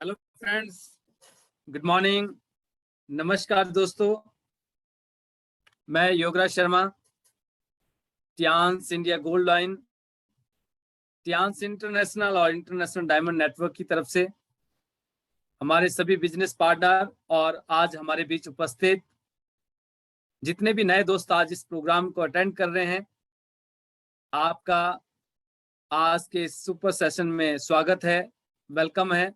Hello friends, good morning. नमस्कार दोस्तों, मैं Yograj Sharma, Tiens India gold line, Tiens international और इंटरनेशनल डायमंड नेटवर्क की तरफ से हमारे सभी बिजनेस पार्टनर और आज हमारे बीच उपस्थित जितने भी नए दोस्त आज इस प्रोग्राम को अटेंड कर रहे हैं, आपका आज के इस सुपर सेशन में स्वागत है, वेलकम है।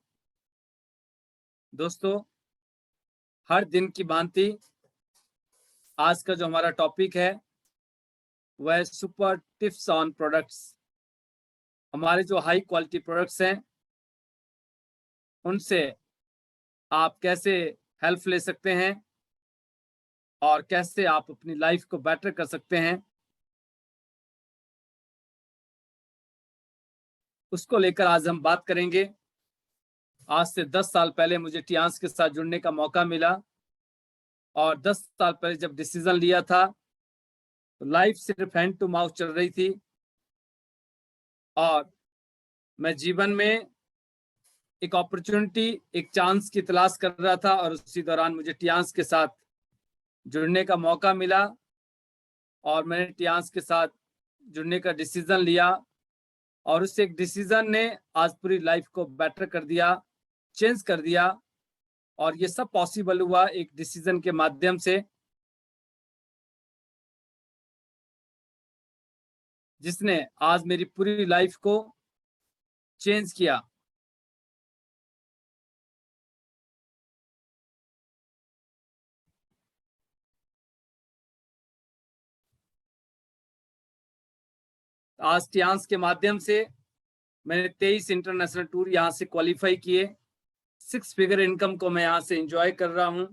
दोस्तों, हर दिन की भांति आज का जो हमारा टॉपिक है वह सुपर टिप्स ऑन प्रोडक्ट्स। हमारे जो हाई क्वालिटी प्रोडक्ट्स हैं उनसे आप कैसे हेल्प ले सकते हैं और कैसे आप अपनी लाइफ को बेटर कर सकते हैं, उसको लेकर आज हम बात करेंगे। आज से 10 साल पहले मुझे टियांस के साथ जुड़ने का मौका मिला और 10 साल पहले जब डिसीजन लिया था तो लाइफ सिर्फ हैंड टू माउथ चल रही थी और मैं जीवन में एक अपॉर्चुनिटी, एक चांस की तलाश कर रहा था और उसी दौरान मुझे टियांस के साथ जुड़ने का मौका मिला और मैंने टियांस के साथ जुड़ने का डिसीजन लिया और उस एक डिसीजन ने आज पूरी लाइफ को बेटर कर दिया, चेंज कर दिया। और ये सब पॉसिबल हुआ एक डिसीजन के माध्यम से, जिसने आज मेरी पूरी लाइफ को चेंज किया। आज टियांस के माध्यम से मैंने 23 इंटरनेशनल टूर यहाँ से क्वालिफाई किए। 6 फिगर इनकम को मैं यहाँ से एंजॉय कर रहा हूँ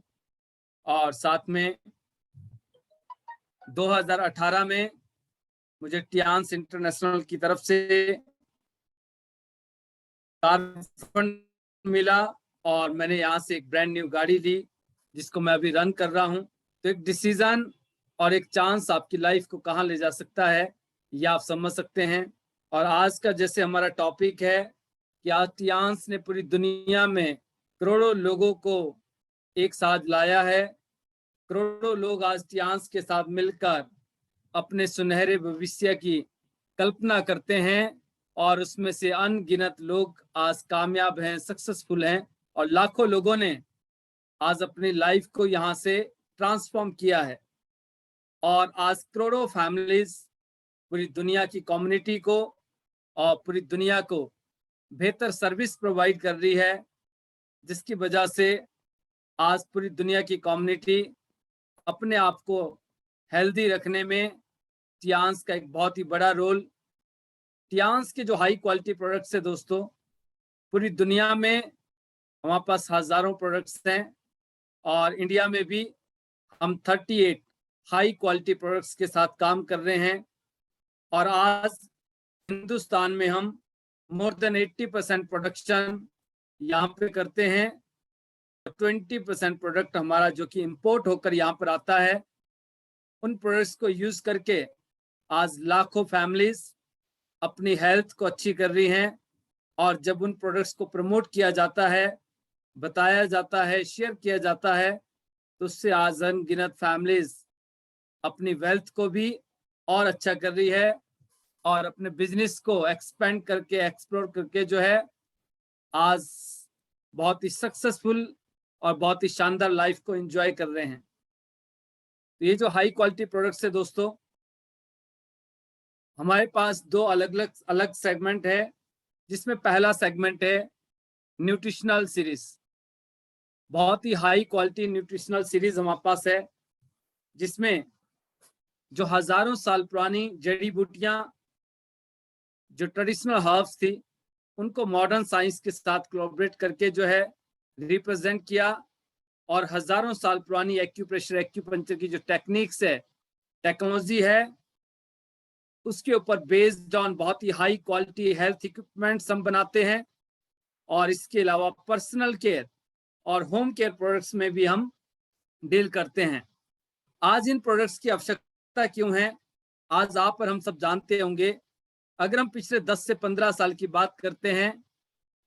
और साथ में 2018 में मुझे टियांस इंटरनेशनल की तरफ से कार फंड मिला और मैंने यहाँ से एक ब्रांड न्यू गाड़ी ली जिसको मैं अभी रन कर रहा हूँ। तो एक डिसीजन और एक चांस आपकी लाइफ को कहाँ ले जा सकता है ये आप समझ सकते हैं। और आज का जैसे हमारा टॉपिक है कि आज टियांस ने पूरी दुनिया में करोड़ों लोगों को एक साथ लाया है। करोड़ों लोग आज टियांस के साथ मिलकर अपने सुनहरे भविष्य की कल्पना करते हैं और उसमें से अनगिनत लोग आज कामयाब हैं, सक्सेसफुल हैं और लाखों लोगों ने आज अपनी लाइफ को यहाँ से ट्रांसफॉर्म किया है। और आज करोड़ों फैमिलीज पूरी दुनिया की कम्युनिटी को और पूरी दुनिया को बेहतर सर्विस प्रोवाइड कर रही है, जिसकी वजह से आज पूरी दुनिया की कम्युनिटी अपने आप को हेल्दी रखने में टियांस का एक बहुत ही बड़ा रोल। टियांस के जो हाई क्वालिटी प्रोडक्ट्स है दोस्तों, पूरी दुनिया में हमारे पास हजारों प्रोडक्ट्स हैं और इंडिया में भी हम 38 हाई क्वालिटी प्रोडक्ट्स के साथ काम कर रहे हैं। और आज हिंदुस्तान में हम मोर देन 80% प्रोडक्शन यहाँ पे करते हैं। 20% प्रोडक्ट हमारा जो कि इंपोर्ट होकर यहाँ पर आता है, उन प्रोडक्ट्स को यूज करके आज लाखों फैमिलीज अपनी हेल्थ को अच्छी कर रही हैं। और जब उन प्रोडक्ट्स को प्रमोट किया जाता है, बताया जाता है, शेयर किया जाता है, तो उससे आज अनगिनत फैमिलीज अपनी वेल्थ को भी और अच्छा कर रही है और अपने बिजनेस को एक्सपेंड करके, एक्सप्लोर करके जो है आज बहुत ही सक्सेसफुल और बहुत ही शानदार लाइफ को एंजॉय कर रहे हैं। तो ये जो हाई क्वालिटी प्रोडक्ट्स है दोस्तों, हमारे पास दो अलग सेगमेंट है, जिसमें पहला सेगमेंट है न्यूट्रिशनल सीरीज। बहुत ही हाई क्वालिटी न्यूट्रिशनल सीरीज हमारे पास है, जिसमें जो हजारों साल पुरानी जड़ी बूटियां, जो ट्रेडिशनल हर्ब्स थी, उनको मॉडर्न साइंस के साथ कोलैबोरेट करके जो है रिप्रेजेंट किया। और हजारों साल पुरानी एक्यूप्रेशर, एक्यूपंक्चर की जो टेक्निक्स है, टेक्नोलॉजी है, उसके ऊपर बेस्ड ऑन बहुत ही हाई क्वालिटी हेल्थ इक्विपमेंट्स हम बनाते हैं। और इसके अलावा पर्सनल केयर और होम केयर प्रोडक्ट्स में भी हम डील करते हैं। आज इन प्रोडक्ट्स की आवश्यकता क्यों है, आज आप और हम सब जानते होंगे। अगर हम पिछले 10 से 15 साल की बात करते हैं,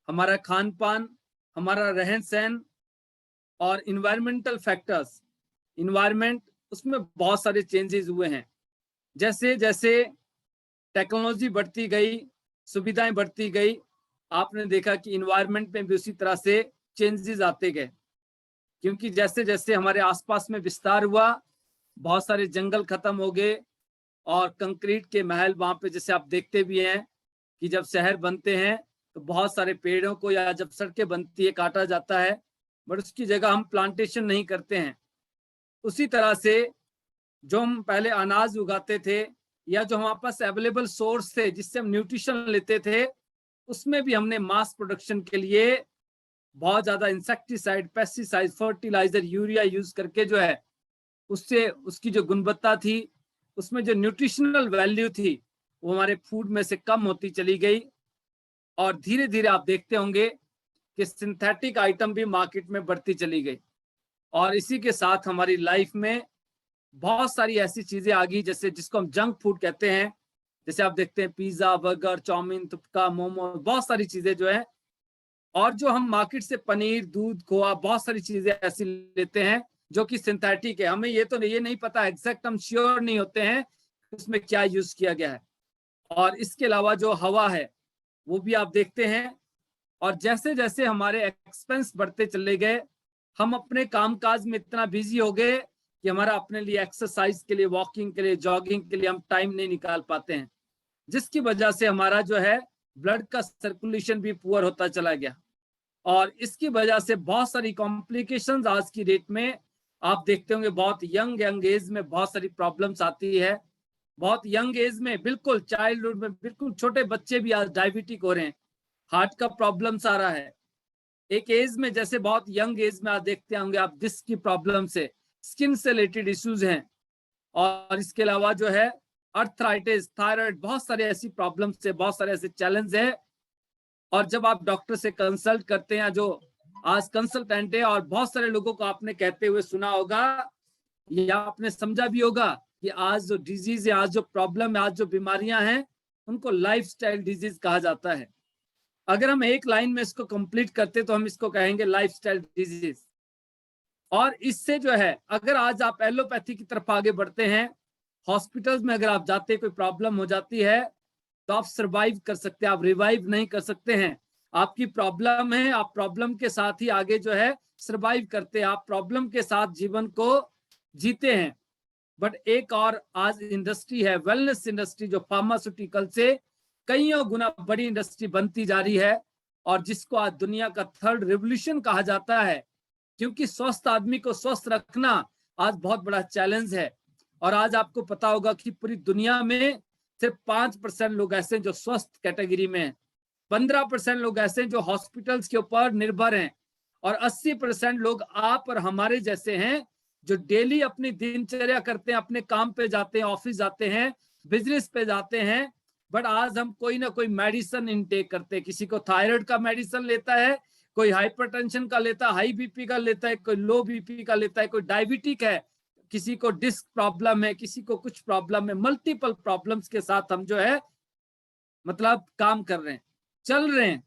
हमारा खान पान हमारा रहन सहन और इन्वायरमेंटल फैक्टर्स, इन्वायरमेंट, उसमें बहुत सारे चेंजेस हुए हैं। जैसे जैसे टेक्नोलॉजी बढ़ती गई, सुविधाएं बढ़ती गई, आपने देखा कि इन्वायरमेंट में भी उसी तरह से चेंजेस आते गए। क्योंकि जैसे जैसे हमारे आसपास में विस्तार हुआ, बहुत सारे जंगल खत्म हो गए और कंक्रीट के महल वहां पे, जैसे आप देखते भी हैं कि जब शहर बनते हैं तो बहुत सारे पेड़ों को, या जब सड़कें बनती है, काटा जाता है, बट उसकी जगह हम प्लांटेशन नहीं करते हैं। उसी तरह से जो हम पहले अनाज उगाते थे, या जो हमारे पास अवेलेबल सोर्स थे जिससे हम न्यूट्रिशन लेते थे, उसमें भी हमने मास प्रोडक्शन के लिए बहुत ज्यादा insecticide, pesticide, fertiliser, urea use करके जो है, उससे उसकी जो गुणवत्ता थी, उसमें जो न्यूट्रिशनल वैल्यू थी, वो हमारे फूड में से कम होती चली गई। और धीरे धीरे आप देखते होंगे कि सिंथेटिक आइटम भी मार्केट में बढ़ती चली गई। और इसी के साथ हमारी लाइफ में बहुत सारी ऐसी चीजें आ गई, जैसे जिसको हम जंक फूड कहते हैं। जैसे आप देखते हैं पिज्जा, बर्गर, चाउमीन, तुपका, मोमो, बहुत सारी चीजें जो है। और जो हम मार्केट से पनीर, दूध, खोआ, बहुत सारी चीजें ऐसी लेते हैं जो कि सिंथेटिक है। हमें ये नहीं पता एग्जैक्ट, हम श्योर नहीं होते हैं उसमें क्या यूज किया गया है। और इसके अलावा जो हवा है वो भी आप देखते हैं। और जैसे जैसे हमारे एक्सपेंस बढ़ते चले गए, हम अपने कामकाज में इतना बिजी हो गए कि हमारा अपने लिए एक्सरसाइज के लिए, वॉकिंग के लिए, जॉगिंग के लिए हम टाइम नहीं निकाल पाते हैं, जिसकी वजह से हमारा जो है ब्लड का सर्कुलेशन भी पुअर होता चला गया। और इसकी वजह से बहुत सारी कॉम्प्लिकेशंस आज की डेट में आप देखते होंगे, बहुत यंग एज में बहुत सारी प्रॉब्लम्स आती है। बहुत यंग एज में, बिल्कुल चाइल्डहुड में, बिल्कुल छोटे बच्चे भी आज डायबिटिक हो रहे हैं, हार्ट का प्रॉब्लम्स आ रहा है। एक एज में, जैसे बहुत यंग एज में आप देखते होंगे आप डिस्क की प्रॉब्लम से, स्किन से रिलेटेड इश्यूज हैं। और इसके अलावा जो है अर्थराइटिस, थायराइड, बहुत सारे ऐसी प्रॉब्लम्स है, बहुत सारे ऐसे चैलेंज है। और जब आप डॉक्टर से कंसल्ट करते हैं, जो आज कंसल्टेंट है, और बहुत सारे लोगों को आपने कहते हुए सुना होगा या आपने समझा भी होगा कि आज जो डिजीज है, आज जो प्रॉब्लम है, आज जो बीमारियां हैं, उनको लाइफस्टाइल डिजीज कहा जाता है। अगर हम एक लाइन में इसको कंप्लीट करते तो हम इसको कहेंगे लाइफस्टाइल डिजीज। और इससे जो है, अगर आज आप एलोपैथी की तरफ आगे बढ़ते हैं, हॉस्पिटल्स में अगर आप जाते हैं, कोई प्रॉब्लम हो जाती है, तो आप सरवाइव कर सकते हैं, आप रिवाइव नहीं कर सकते हैं। आपकी प्रॉब्लम है, आप प्रॉब्लम के साथ ही आगे जो है सरवाइव करते हैं, आप प्रॉब्लम के साथ जीवन को जीते हैं। बट एक और आज इंडस्ट्री है, वेलनेस इंडस्ट्री, जो फार्मास्यूटिकल से कईयों गुना बड़ी इंडस्ट्री बनती जा रही है, और जिसको आज दुनिया का थर्ड रेवोल्यूशन कहा जाता है। क्योंकि स्वस्थ आदमी को स्वस्थ रखना आज बहुत बड़ा चैलेंज है। और आज आपको पता होगा कि पूरी दुनिया में सिर्फ 5% लोग ऐसे हैं जो स्वस्थ कैटेगरी में हैं, 15% लोग ऐसे हैं जो हॉस्पिटल्स के ऊपर निर्भर हैं, और 80% लोग आप और हमारे जैसे हैं जो डेली अपनी दिनचर्या करते हैं, अपने काम पे जाते हैं, ऑफिस जाते हैं, बिजनेस पे जाते हैं। बट आज हम कोई ना कोई मेडिसिन इनटेक करते हैं। किसी को थायराइड का मेडिसिन लेता है, कोई हाइपरटेंशन का लेता है, हाई बीपी का लेता है, कोई लो बीपी का लेता है, कोई डायबिटिक है, किसी को डिस्क प्रॉब्लम है, किसी को कुछ प्रॉब्लम है। मल्टीपल प्रॉब्लम्स के साथ हम जो है मतलब काम कर रहे हैं, चल रहे हैं।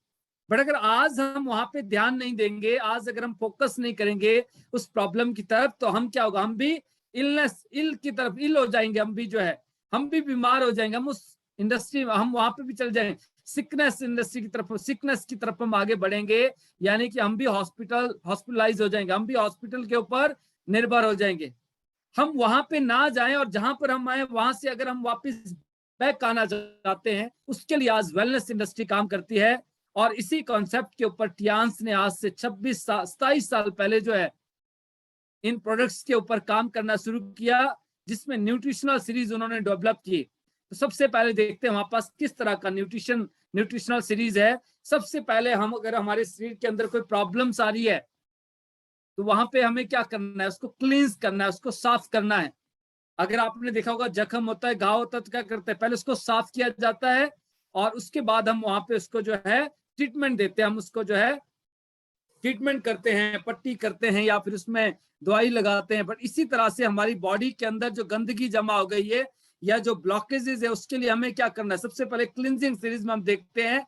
बट अगर आज हम वहां पे ध्यान नहीं देंगे, आज अगर हम फोकस नहीं करेंगे उस प्रॉब्लम की तरफ, तो हम क्या होगा, हम भी इल की तरफ इल हो जाएंगे, हम भी जो है हम भी बीमार हो जाएंगे। हम उस इंडस्ट्री में, हम वहां पे भी चल जाएंगे, सिकनेस इंडस्ट्री की तरफ, सिकनेस की तरफ हम आगे बढ़ेंगे। यानी कि हम भी हॉस्पिटलाइज हो जाएंगे, हम भी हॉस्पिटल के ऊपर निर्भर हो जाएंगे। हम वहां पे ना जाएं, और जहां पर हम आए वहां से अगर हम वापस बैक आना चाहते हैं, उसके लिए आज वेलनेस इंडस्ट्री काम करती है। और इसी कॉन्सेप्ट के ऊपर टियांस ने आज से 27 साल पहले जो है इन प्रोडक्ट्स के ऊपर काम करना शुरू किया, जिसमें न्यूट्रिशनल सीरीज उन्होंने डेवलप की। तो सबसे पहले देखते हैं हमारे पास किस तरह का न्यूट्रिशनल सीरीज है। सबसे पहले हम, अगर हमारे शरीर के अंदर कोई प्रॉब्लम्स आ रही है, तो वहां पे हमें क्या करना है, उसको क्लींस करना है, उसको साफ करना है। अगर आपने देखा होगा, जख्म होता है, घाव होता है, तो क्या करते हैं, पहले उसको साफ किया जाता है, और उसके बाद हम वहां पे उसको जो है ट्रीटमेंट देते हैं, हम उसको जो है ट्रीटमेंट करते हैं, पट्टी करते हैं, या फिर उसमें दवाई लगाते हैं। बट इसी तरह से हमारी बॉडी के अंदर जो गंदगी जमा हो गई है, या जो ब्लॉकेजेस है, उसके लिए हमें क्या करना है। सबसे पहले क्लिनजिंग सीरीज में हम देखते हैं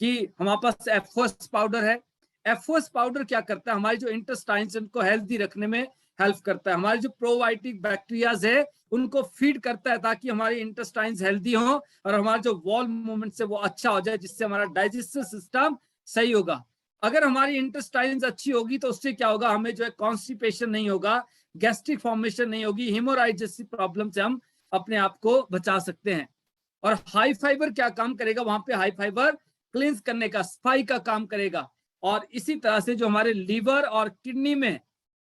कि हमारे पास एफओएस पाउडर है। एफओएस पाउडर क्या करता है, हमारी जो इंटेस्टाइन्स उनको हेल्दी रखने में हेल्प करता है। हमारे जो प्रोबायोटिक बैक्टीरियाज है उनको फीड करता है ताकि हमारी इंटेस्टाइन्स हेल्दी हो और हमारा जो वॉल मूवमेंट से वो अच्छा हो जाए, जिससे हमारा डाइजेस्टिव सिस्टम सही होगा। अगर हमारी इंटेस्टाइन्स अच्छी होगी तो उससे क्या होगा, हमें जो है कॉन्स्टिपेशन नहीं होगा, गैस्ट्रिक फॉर्मेशन नहीं होगी, हेमोराइड जैसी प्रॉब्लम से हम अपने आप को बचा सकते हैं। और हाई फाइबर क्या काम करेगा, वहां पे हाई फाइबर क्लींस करने का, सफाई का काम करेगा। और इसी तरह से जो हमारे लीवर और किडनी में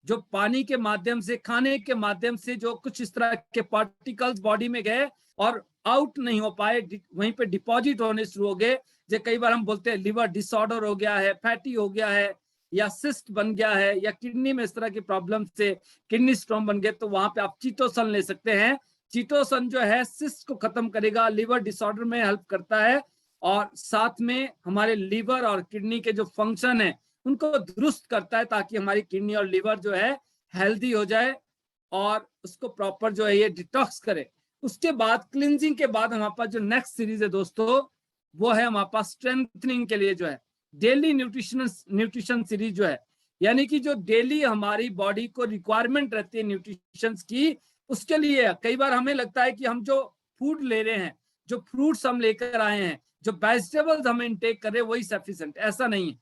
जो पानी के माध्यम से, खाने के माध्यम से जो कुछ इस तरह के पार्टिकल्स बॉडी में गए और आउट नहीं हो पाए, वहीं पे डिपॉजिट होने शुरू हो गए। जो कई बार हम बोलते हैं लिवर डिसऑर्डर हो गया है, फैटी हो गया है, या सिस्ट बन गया है, या किडनी में इस तरह की प्रॉब्लम से किडनी स्टोन बन गए, तो वहां पे आप चीटोसन ले सकते हैं। चीटोसन जो है सिस्ट को खत्म करेगा, लिवर डिसऑर्डर में हेल्प करता है, और साथ में हमारे लिवर और किडनी के जो फंक्शन है उनको दुरुस्त करता है, ताकि हमारी किडनी और लिवर जो है हेल्दी हो जाए और उसको प्रॉपर जो है ये डिटॉक्स करे। उसके बाद क्लिनजिंग के बाद हमारे पास जो नेक्स्ट सीरीज है दोस्तों, वो है हमारे पास स्ट्रेंथनिंग के लिए जो है डेली न्यूट्रिशन सीरीज जो है, यानी कि जो डेली हमारी बॉडी को रिक्वायरमेंट रहती है न्यूट्रिशन की, उसके लिए कई बार हमें लगता है कि हम जो फूड ले रहे हैं, जो फ्रूट्स हम लेकर आए हैं, जो वेजिटेबल्स हम इनटेक कर रहे हैं वही सफिशिएंट, ऐसा नहीं है।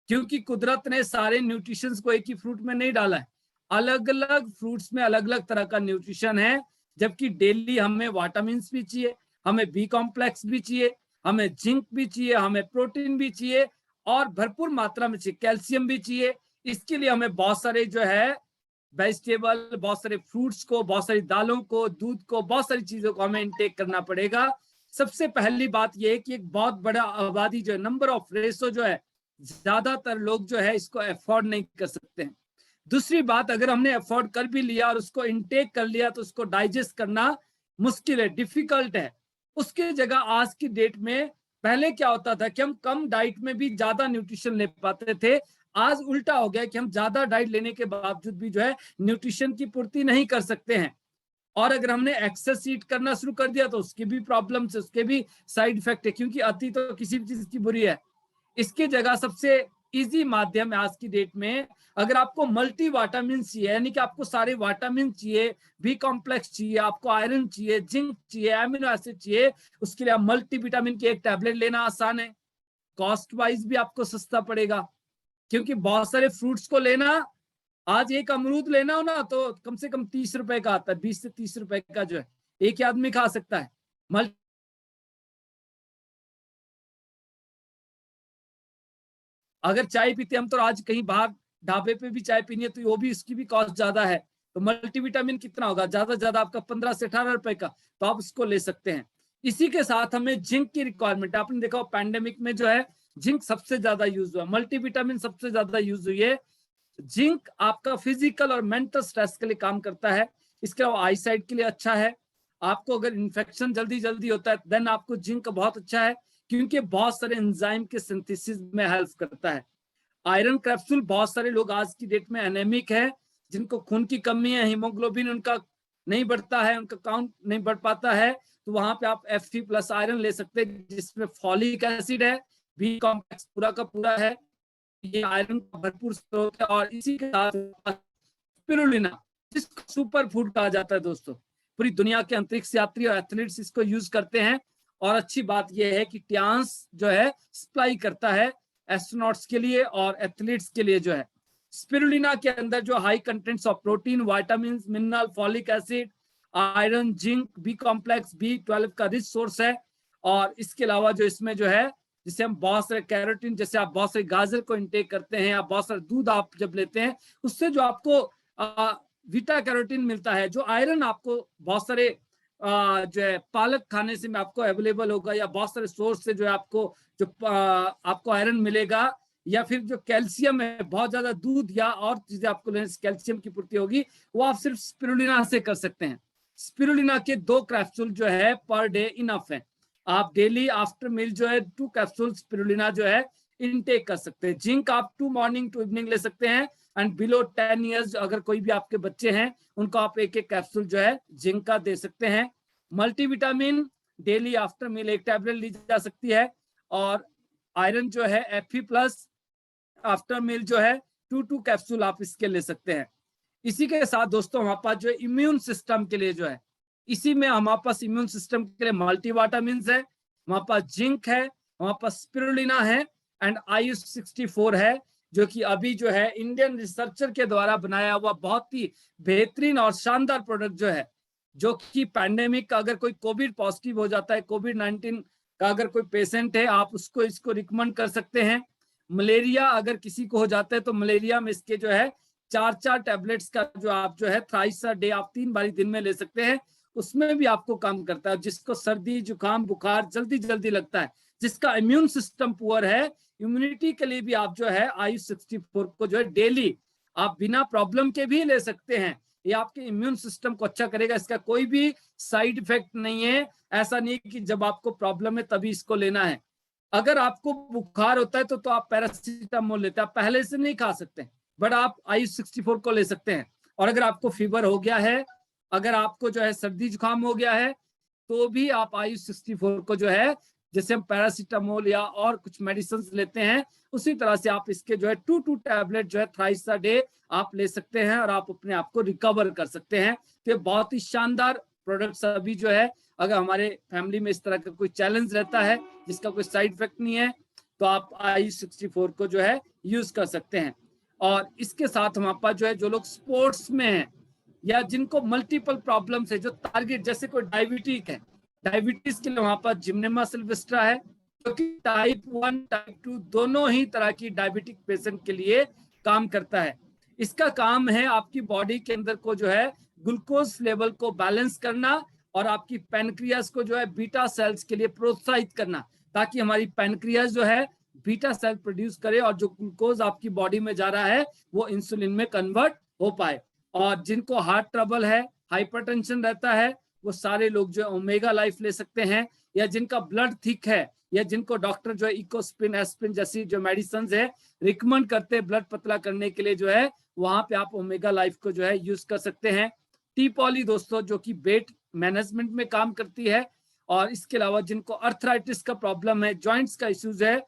क्योंकि कुदरत ने सारे न्यूट्रिशंस को एक ही फ्रूट में नहीं डाला है, अलग अलग फ्रूट्स में अलग अलग तरह का न्यूट्रिशन है। जबकि डेली हमें विटामिन भी चाहिए, हमें बी कॉम्प्लेक्स भी चाहिए, हमें जिंक भी चाहिए, हमें प्रोटीन भी चाहिए, और भरपूर मात्रा में चाहिए, कैल्शियम भी चाहिए। इसके लिए हमें बहुत सारे जो है वेजिटेबल, बहुत सारे फ्रूट्स को, बहुत सारी दालों को, दूध को, बहुत सारी चीजों को हमें इनटेक करना पड़ेगा। सबसे पहली बात यह है कि एक बहुत बड़ा आबादी जो है, नंबर ऑफ रेशो जो है, ज्यादातर लोग जो है इसको अफोर्ड नहीं कर सकते हैं। दूसरी बात, अगर हमने अफोर्ड कर भी लिया और उसको इनटेक कर लिया तो उसको डाइजेस्ट करना मुश्किल है, डिफिकल्ट है। उसकी जगह आज की डेट में, पहले क्या होता था कि हम कम डाइट में भी ज्यादा न्यूट्रिशन ले पाते थे, आज उल्टा हो गया कि हम ज्यादा डाइट लेने के बावजूद भी जो है न्यूट्रिशन की पूर्ति नहीं कर सकते हैं। और अगर हमने एक्सेस ईट करना शुरू कर दिया तो उसकी भी प्रॉब्लम है, उसके भी साइड इफेक्ट है, क्योंकि अति तो किसी भी चीज की बुरी है। इसकी जगह सबसे इजी माध्यम है आज की डेट में, अगर आपको मल्टी विटामिन चाहिए, यानी कि आपको सारे विटामिन चाहिए, बी कॉम्प्लेक्स चाहिए, आपको आयरन चाहिए, जिंक चाहिए, एमिनो एसिड चाहिए, उसके लिए आप मल्टी विटामिन की एक टैबलेट लेना आसान है, कॉस्ट वाइज भी आपको सस्ता पड़ेगा। क्योंकि बहुत सारे फ्रूट्स को लेना, आज एक अमरूद लेना हो ना तो कम से कम 30 रुपए का आता है, 20 से 30 रुपए का जो है एक ही आदमी खा सकता है। अगर चाय पीते हम तो आज कहीं बाहर ढाबे पे भी चाय पीनी है तो वो भी, उसकी भी कॉस्ट ज्यादा है। तो मल्टीविटामिन कितना होगा, ज्यादा से ज्यादा आपका 15 से 18 रुपए का, तो आप उसको ले सकते हैं। इसी के साथ हमें जिंक की रिक्वायरमेंट, आपने देखा पैंडेमिक में जो है जिंक सबसे ज्यादा यूज हुआ, मल्टीविटामिन सबसे ज्यादा यूज हुई है। जिंक आपका फिजिकल और मेंटल स्ट्रेस के लिए काम करता है, इसके अलावा आई साइड के लिए अच्छा है। आपको अगर इन्फेक्शन जल्दी जल्दी होता है देन आपको जिंक बहुत अच्छा है, क्योंकि बहुत सारे एंजाइम के सिंथेसिस में हेल्प करता है। आयरन कैप्सूल, बहुत सारे लोग आज की डेट में एनेमिक है, जिनको खून की कमी है, हीमोग्लोबिन उनका नहीं बढ़ता है, उनका काउंट नहीं बढ़ पाता है, तो वहां पे आप Fe+ आयरन ले सकते हैं, जिसमें फॉलिक एसिड है, बी कॉम्प्लेक्स पूरा का पूरा है, ये आयरन का भरपूर स्रोत है। और इसी के साथ स्पिरुलिना, जिसको सुपर फूड कहा जाता है दोस्तों, पूरी दुनिया के अंतरिक्ष यात्री और एथलीट्स इसको यूज करते हैं। और अच्छी बात यह है कि ट्रांस जो है सप्लाई करता है एस्ट्रोनॉट्स के लिए और एथलीट्स के लिए जो है। स्पिरुलिना के अंदर जो high contents of protein, vitamin, mineral, folic acid, iron, zinc, B complex, B12 का रिच सोर्स है। और इसके अलावा जो इसमें जो है, जिसे हम बहुत सारे कैरोटीन, जैसे आप बहुत सारे गाजर को इंटेक करते हैं या बहुत सारे दूध आप जब लेते हैं, उससे जो आपको बीटा कैरोटीन मिलता है, जो आयरन आपको बहुत सारे जो है पालक खाने से में आपको अवेलेबल होगा, या बहुत सारे सोर्स से जो है आपको जो आपको आयरन मिलेगा, या फिर जो कैल्शियम है, बहुत ज्यादा दूध या और चीजें आपको लेने से कैल्शियम की पूर्ति होगी, वो आप सिर्फ स्पिरुलिना से कर सकते हैं। स्पिरुलिना के 2 कैप्सूल जो है पर डे इनफ है, आप डेली आफ्टर मील जो है 2 कैप्सूल स्पिरुलिना जो है इनटेक कर सकते हैं। जिंक आप 2 मॉर्निंग टू इवनिंग ले सकते हैं, एंड बिलो 10 ईयर्स अगर कोई भी आपके बच्चे हैं उनको आप एक एक कैप्सूल जो है जिंक का दे सकते हैं। मल्टीविटामिन डेली आफ्टर मील एक टैबलेट ली जा सकती है। और आयरन जो है Fe+, आफ्टर मील जो है 2 कैप्सूल आप इसके ले सकते हैं। इसी के साथ दोस्तों हमारे पास जो है इम्यून सिस्टम के लिए जो है, इसी में हमारे पास इम्यून सिस्टम के लिए मल्टीविटामिन है, हमारे पास जिंक है, हमारे पास स्पिरुलिना है एंड आयुष 64 है, जो कि अभी जो है इंडियन रिसर्चर के द्वारा बनाया हुआ बहुत ही बेहतरीन और शानदार प्रोडक्ट जो है, जो कि पैंडेमिक का अगर कोई कोविड पॉजिटिव हो जाता है, कोविड-19 का अगर कोई पेशेंट है, आप उसको इसको रिकमेंड कर सकते हैं। मलेरिया अगर किसी को हो जाता है तो मलेरिया में इसके जो है 4 टैबलेट्स का जो आप जो है थ्राइस अ डे आप 3 बारी दिन में ले सकते हैं, उसमें भी आपको काम करता है। जिसको सर्दी जुकाम बुखार जल्दी जल्दी लगता है, जिसका इम्यून सिस्टम पुअर है, इम्यूनिटी के लिए भी आप जो है आयुष 64 को जो है डेली आप बिना प्रॉब्लम के भी ले सकते हैं। ये आपके इम्यून सिस्टम को अच्छा करेगा, इसका कोई भी साइड इफेक्ट नहीं है। ऐसा नहीं कि जब आपको प्रॉब्लम है तभी इसको लेना है। अगर आपको बुखार होता है तो आप पैरासीटामोल लेते हैं, आप पहले से नहीं खा सकते, बट आप आयुष 64 को ले सकते हैं। और अगर आपको फीवर हो गया है, अगर आपको जो है सर्दी जुकाम हो गया है, तो भी आप आयुष 64 को जो है, जैसे हम पैरासीटामोल या और कुछ मेडिसिन लेते हैं, उसी तरह से आप इसके जो है 2 टैबलेट जो है थ्राइस अ डे आप ले सकते हैं और आप अपने आप को रिकवर कर सकते हैं। तो ये बहुत ही शानदार प्रोडक्ट्स अभी जो है, अगर हमारे फैमिली में इस तरह का कोई चैलेंज रहता है जिसका कोई साइड इफेक्ट नहीं है, तो आप आयुष 64 को जो है यूज कर सकते हैं। और इसके साथ हमारे पास जो है, जो लोग स्पोर्ट्स में हैं या जिनको मल्टीपल प्रॉब्लम्स है, जो टारगेट जैसे कोई डायबिटिक है, डायबिटीज के लिए वहां पर जिम्नेमा सिल्वेस्ट्रा है, क्योंकि टाइप 1 टाइप 2 दोनों ही तरह की डायबिटिक पेशेंट के लिए काम करता है। इसका काम है आपकी बॉडी के अंदर को जो है ग्लूकोज लेवल को बैलेंस करना और आपकी पैनक्रियाज को जो है बीटा सेल्स के लिए प्रोत्साहित करना, ताकि हमारी पैनक्रियाज जो है बीटा सेल प्रोड्यूस करे और जो ग्लूकोज आपकी बॉडी में जा रहा है वो इंसुलिन में कन्वर्ट हो पाए। और जिनको हार्ट ट्रबल है, हाइपरटेंशन रहता है, वो सारे लोग जो है ओमेगा लाइफ ले सकते हैं। या जिनका ब्लड थिक है, या जिनको डॉक्टर जो है इकोस्पिन एस्पिन जैसी जो मेडिसिन है रिकमेंड करते हैं ब्लड पतला करने के लिए, जो है वहां पे आप ओमेगा लाइफ को जो है यूज कर सकते हैं। टी पॉली दोस्तों, जो कि वेट मैनेजमेंट में काम करती है। और इसके अलावा जिनको अर्थराइटिस का प्रॉब्लम है, जॉइंट्स का इश्यूज है,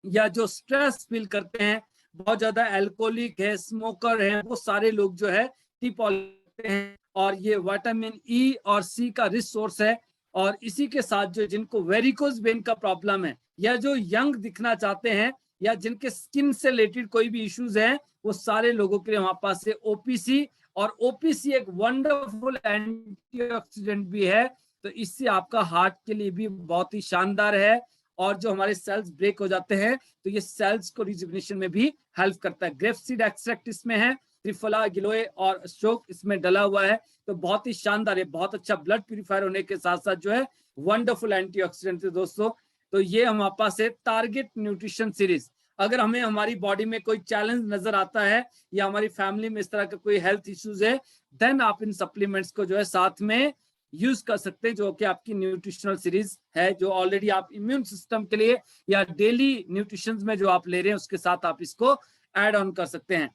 या जो स्ट्रेस फील करते हैं, बहुत ज्यादा एल्कोहलिक है, स्मोकर है, वो सारे लोग जो है टी पॉली हैं। और ये विटामिन ई और सी का रिच सोर्स है। और इसी के साथ जो जिनको वेरिकोज वेन का प्रॉब्लम है, या जो यंग दिखना चाहते हैं, या जिनके स्किन से रिलेटेड कोई भी इश्यूज हैं, वो सारे लोगों के लिए हमारे पास से ओपीसी, और ओपीसी एक वंडरफुल एंटीऑक्सीडेंट भी है, तो इससे आपका हार्ट के लिए भी बहुत ही शानदार है। और जो हमारे सेल्स ब्रेक हो जाते हैं, तो ये सेल्स को रिजुविनेशन में भी हेल्प करता है। ग्रेप सीड एक्सट्रैक्ट इसमें है, त्रिफला गिलोय और अशोक इसमें डला हुआ है, तो बहुत ही शानदार है। बहुत अच्छा ब्लड प्यूरिफायर होने के साथ साथ जो है वंडरफुल एंटीऑक्सीडेंट है दोस्तों। तो ये हमारे पास है टारगेट न्यूट्रिशन सीरीज। अगर हमें हमारी बॉडी में कोई चैलेंज नजर आता है, या हमारी फैमिली में इस तरह का कोई हेल्थ इश्यूज है, देन आप इन सप्लीमेंट्स को जो है साथ में यूज कर सकते हैं, जो कि आपकी न्यूट्रिशनल सीरीज है, जो ऑलरेडी आप इम्यून सिस्टम के लिए या डेली न्यूट्रिशन में जो आप ले रहे हैं उसके साथ आप इसको ऐड ऑन कर सकते हैं।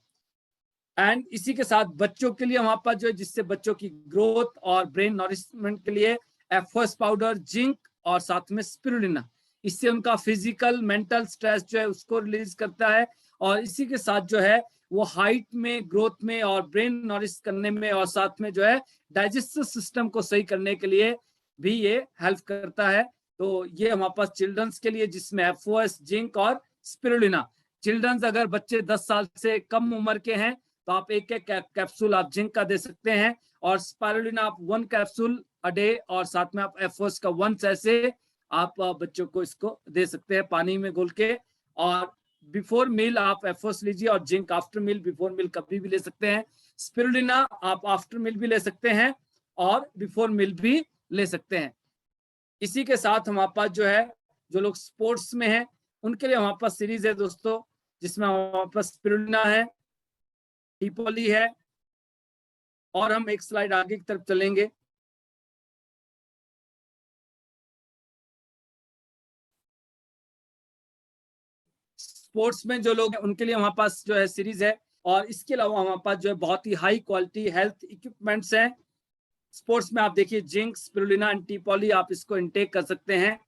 एंड इसी के साथ बच्चों के लिए हमारे पास जो है, जिससे बच्चों की ग्रोथ और ब्रेन नॉरिशमेंट के लिए एफओएस पाउडर, जिंक और साथ में स्पिरुलिना, इससे उनका फिजिकल मेंटल स्ट्रेस जो है उसको रिलीज करता है। और इसी के साथ जो है वो हाइट में, ग्रोथ में और ब्रेन नॉरिश करने में, और साथ में जो है डाइजेस्टिव सिस्टम को सही करने के लिए भी ये हेल्प करता है। तो ये हमारे पास चिल्ड्रंस के लिए, जिसमें एफओएस, जिंक और स्पिरुलिना। चिल्ड्रंस अगर बच्चे 10 साल से कम उम्र के हैं, तो आप एक कैप्सूल आप जिंक का दे सकते हैं, और स्पारुलिना आप 1 कैप्सूल अ डे, और साथ में आप एफओएस का 1 सैशे आप बच्चों को इसको दे सकते हैं पानी में घोल के। और बिफोर मील आप एफओएस लीजिए, और zinc after meal, before meal कभी भी ले सकते हैं। स्पिरुलिना आप आफ्टर मील भी ले सकते हैं और बिफोर मील भी ले सकते हैं। इसी के साथ हमारे पास जो है, जो लोग स्पोर्ट्स में हैं उनके लिए हमारे पास सीरीज है दोस्तों, जिसमें हमारे पास स्पिरुलिना है, टीपोली है, और हम एक स्लाइड आगे की तरफ चलेंगे। स्पोर्ट्स में जो लोग हैं उनके लिए हमारे पास जो है सीरीज है। और इसके अलावा हमारे पास जो है बहुत ही हाई क्वालिटी हेल्थ इक्विपमेंट्स हैं। स्पोर्ट्स में आप देखिए जिंक, स्पिरुलिना एंड टीपॉली, आप इसको इनटेक कर सकते हैं।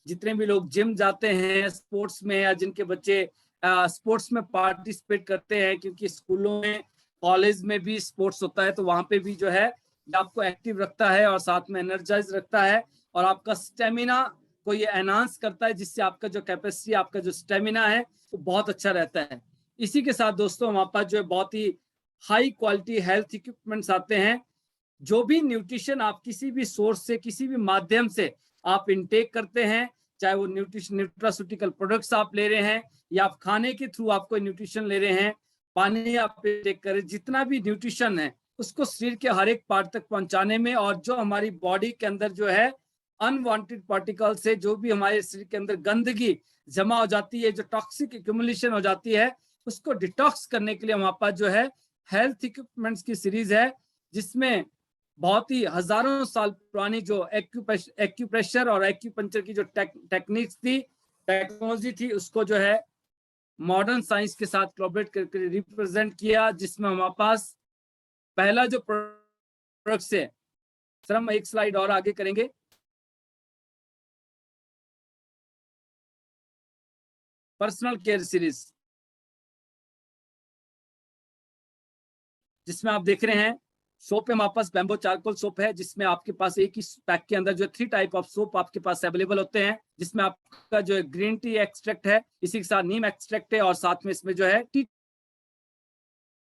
जितने भी लोग जिम जाते हैं स्पोर्ट्स में, या जिनके बच्चे स्पोर्ट्स में पार्टिसिपेट करते हैं, क्योंकि स्कूलों में कॉलेज में भी स्पोर्ट्स होता है, तो वहां पे भी जो है आपको एक्टिव रखता है और साथ में एनर्जाइज रखता है और आपका स्टेमिना को ये एनहांस करता है, जिससे आपका जो कैपेसिटी, आपका जो स्टेमिना है वो बहुत अच्छा रहता है। इसी के साथ दोस्तों हमारे पास जो है बहुत ही हाई क्वालिटी हेल्थ इक्विपमेंट्स आते हैं। जो भी न्यूट्रिशन आप किसी भी सोर्स से, किसी भी माध्यम से आप इनटेक करते हैं, चाहे वो न्यूट्रिशन न्यूट्रास्यूटिकल प्रोडक्ट्स आप ले रहे हैं या आप खाने के थ्रू आप कोई न्यूट्रिशन ले रहे हैं, पानी आप इनटेक करें, जितना भी न्यूट्रिशन है उसको शरीर के हर एक पार्ट तक पहुंचाने में, और जो हमारी बॉडी के अंदर जो है अनवांटेड पार्टिकल से जो भी हमारे शरीर के अंदर गंदगी जमा हो जाती है, जो टॉक्सिक एक्यूमुलेशन हो जाती है, उसको डिटॉक्स करने के लिए हमारे पास जो है हेल्थ इक्विपमेंट्स की सीरीज है, जिसमें बहुत ही हजारों साल पुरानी जो एक्यूप्रेशर और एक्यूपंक्चर की जो टेक्निक्स थी, टेक्नोलॉजी थी, उसको जो है मॉडर्न साइंस के साथ कोलैबोरेट करके रिप्रेजेंट किया, जिसमें हमारे पास पहला जो प्रोडक्ट है, सर हम एक स्लाइड और आगे करेंगे, पर्सनल केयर सीरीज, जिसमें आप देख रहे हैं सोप है, हमारे पास बैम्बो चारकोल सोप है, जिसमें आपके पास एक ही पैक के अंदर जो 3 टाइप ऑफ सोप आपके पास अवेलेबल होते हैं, जिसमें आपका जो है ग्रीन टी एक्सट्रैक्ट है, इसी के साथ नीम एक्सट्रैक्ट है, और साथ में इसमें जो है टी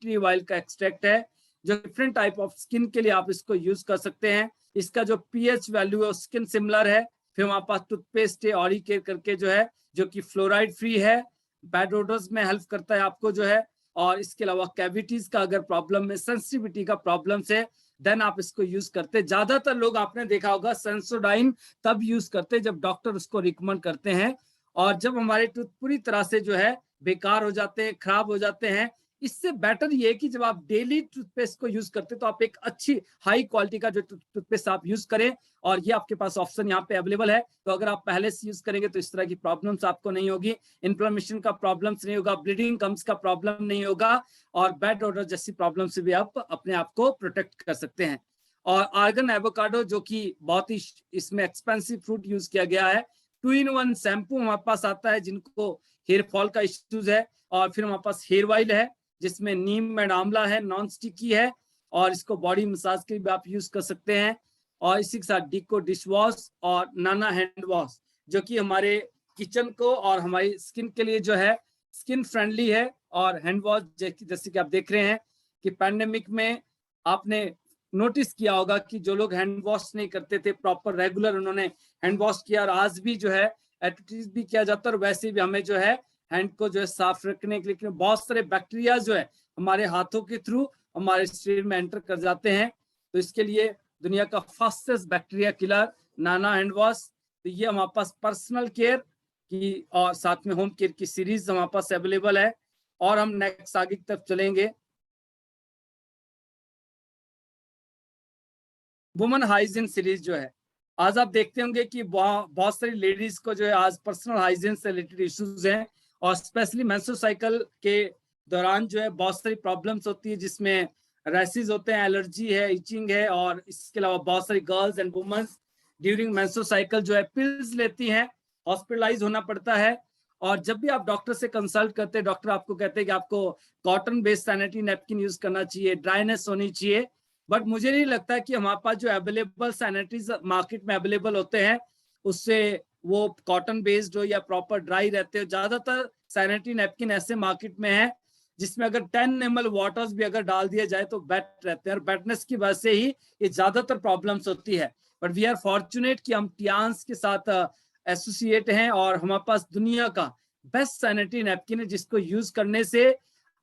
ट्री ऑयल का एक्सट्रैक्ट है, जो डिफरेंट टाइप ऑफ स्किन के लिए आप इसको यूज कर सकते हैं। इसका जो पीएच वैल्यू है स्किन सिमिलर है। फिर हमारे पास टूथपेस्ट है ऑरी केयर करके जो है, जो कि फ्लोराइड फ्री है, बैड ओडर्स में हेल्प करता है आपको जो है, और इसके अलावा कैविटीज का अगर प्रॉब्लम है, सेंसिटिविटी का प्रॉब्लम है, देन आप इसको यूज करते। ज्यादातर लोग आपने देखा होगा सेंसोडाइन तब यूज करते जब डॉक्टर उसको रिकमेंड करते हैं, और जब हमारे टूथ पूरी तरह से जो है बेकार हो जाते हैं, खराब हो जाते हैं। इससे बेटर ये है कि जब आप डेली टूथपेस्ट को यूज करते हैं तो आप एक अच्छी हाई क्वालिटी का जो टूथपेस्ट आप यूज करें, और ये आपके पास ऑप्शन यहाँ पे अवेलेबल है। तो अगर आप पहले से यूज करेंगे तो इस तरह की प्रॉब्लम्स आपको नहीं होगी, इन्फ्लेमेशन का प्रॉब्लम्स नहीं होगा, ब्लीडिंग कम्स का प्रॉब्लम नहीं होगा, और बैड ऑर्डर जैसी प्रॉब्लम से भी आप अपने आप को प्रोटेक्ट कर सकते हैं। और आर्गन एवोकाडो, जो कि बहुत ही इसमें एक्सपेंसिव फ्रूट यूज किया गया है, 2-in-1 शैम्पू हमारे पास आता है जिनको हेयर फॉल का इश्यूज है, और फिर हमारे पास हेयर ऑयल है जिसमें नीम एंड आंवला है, नॉन स्टिकी है, और इसको बॉडी मसाज के लिए भी आप यूज कर सकते हैं। और इसी के साथ डीको डिश वॉश और नाना हैंड वॉश, जो कि हमारे किचन को और हमारी स्किन के लिए जो है स्किन फ्रेंडली है। और हैंड वॉश जैसे कि आप देख रहे हैं कि पैंडेमिक में आपने नोटिस किया होगा कि जो लोग हैंड वॉश नहीं करते थे प्रॉपर रेगुलर, उन्होंने हैंड वॉश किया, और आज भी जो है एडवर्टीज भी किया जाता है, और वैसे भी हमें जो है हैंड को जो है साफ रखने के लिए बहुत सारे बैक्टीरिया जो है हमारे हाथों के थ्रू हमारे शरीर में एंटर कर जाते हैं। तो इसके लिए दुनिया का फास्टेस्ट बैक्टीरिया किलर नाना हैंड वॉश। तो ये हमारे पास पर्सनल केयर की और साथ में होम केयर की सीरीज हमारे पास अवेलेबल है। और हम नेक्स्ट आगे की तरफ चलेंगे। वुमेन हाइजीन सीरीज जो है, आज आप देखते होंगे कि बहुत सारी लेडीज को जो है आज पर्सनल हाइजीन से रिलेटेड इश्यूज हैं, और स्पेशली मेंस्ट्रुअल साइकिल के दौरान जो है बहुत सारी प्रॉब्लम्स होती है, जिसमें रैसेस होते हैं, एलर्जी है, इचिंग है, और इसके अलावा बहुत सारी girls and womens during menstrual cycle जो है पिल्स लेती हैं, हॉस्पिटलाइज होना पड़ता है। और जब भी आप डॉक्टर से कंसल्ट करते हैं, डॉक्टर आपको कहते हैं कि आपको cotton based sanitary napkin use करना चाहिए, ड्राइनेस होनी चाहिए। बट मुझे नहीं लगता कि हमारे पास जो अवेलेबल सैनिटरीज मार्केट में अवेलेबल होते हैं उससे वो कॉटन बेस्ड हो या प्रॉपर ड्राई रहते हो। ज्यादातर सैनिटरी नैपकिन ऐसे मार्केट में है जिसमें अगर 10 ml वाटर्स भी अगर डाल दिया जाए तो वेट रहते हैं, और वेटनेस की वजह से ही ये ज्यादातर प्रॉब्लम्स होती है। बट वी आर फॉर्चुनेट कि हम टियान्स के साथ एसोसिएट हैं, और हमारे पास दुनिया का बेस्ट सैनिटरी नैपकिन है, जिसको यूज करने से